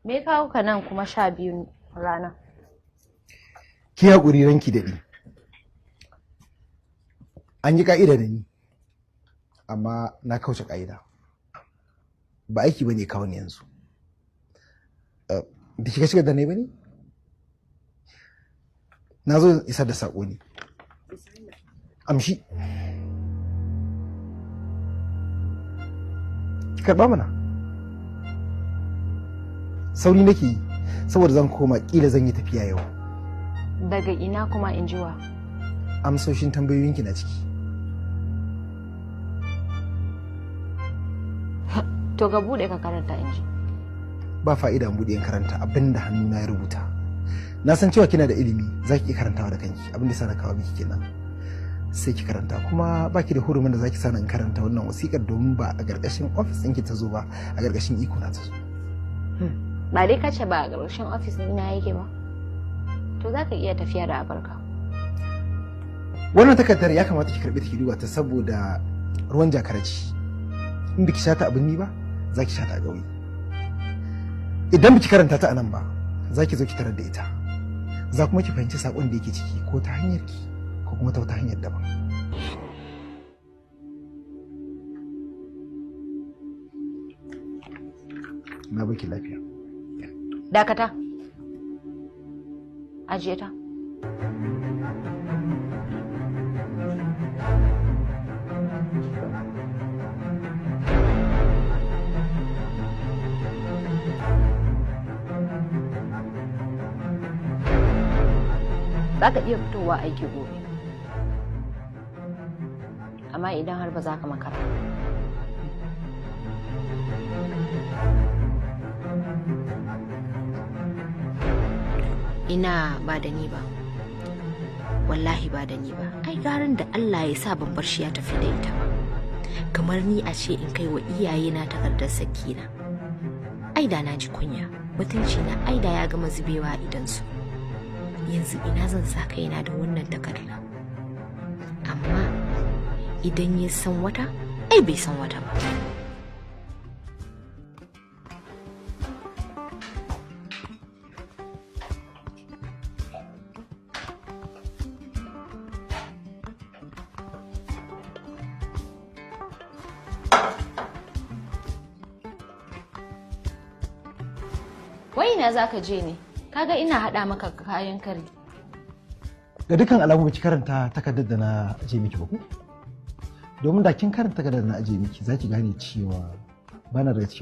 Me kawo ka nan kuma 12 rana? Ki haƙuri ranki daɗi. An yi ƙa'ida da ni, amma na kauce ƙa'ida. Ba aiki ba ne kawo ni yanzu. Da kika shiga da ne ba ne? Na zo isar da saƙo ne. Amshi. Ki karɓa mana. Sauri nake yi, saboda zan koma ƙila zan yi tafiya yau. Daga ina kuma in jiwa? Amsoshin tambayoyinki na ciki. To ga bude ka karanta in ji. Ba fa'ida in bude in karanta abinda hannuna ya rubuta. Na san cewa kina da ilimi, za ki iya karantawa da kanki. Abin da sa na kawo miki kenan. Sai ki karanta, kuma baki da hurumin da zaki sani in karanta wannan wasiƙar, domin ba a gargashin ofis ɗinki ta zo ba, a gargashin iko na ta zo. Ba dai kace ba a gargashin ofis ɗina yake ba. To za ka iya tafiya da abarka. Wannan takardar ya kamata ki karɓi ta ki duba ta, saboda ruwan jakaraci. In biki sha ta abin ni ba, za ki sha ta a ƙauye. Idan biki karanta ta a nan ba, za ki zo ki tarar da ita. Za kuma ki fahimci saƙon da yake ciki, ko ta hanyar ki ko kuma ta wata hanyar daban. Na baki lafiya. Dakata. Ajiye ta. Za ka iya fitowa aiki gobe, amma idan har ba za ka makara. Ina ba da ni ba, wallahi ba da ni ba. Ai garin da Allah ya sa ban bar shi ya tafi da ita ba, kamar ni a ce in kai wa iyayena takardar sakina. Ai da na ji kunya, mutunci na ai da ya gama zubewa idan su. Yanzu ina zan sa kaina da wannan takarda. Amma idan ya san wata, ai bai san wata ba. Wai ina za ka je ne? Kaga ina haɗa maka kayan kari. Ga dukkan alamu baki karanta takardar da na aje miki ba ku? Domin da kin karanta takardar da na aje miki, za ki gane cewa bana daga cikin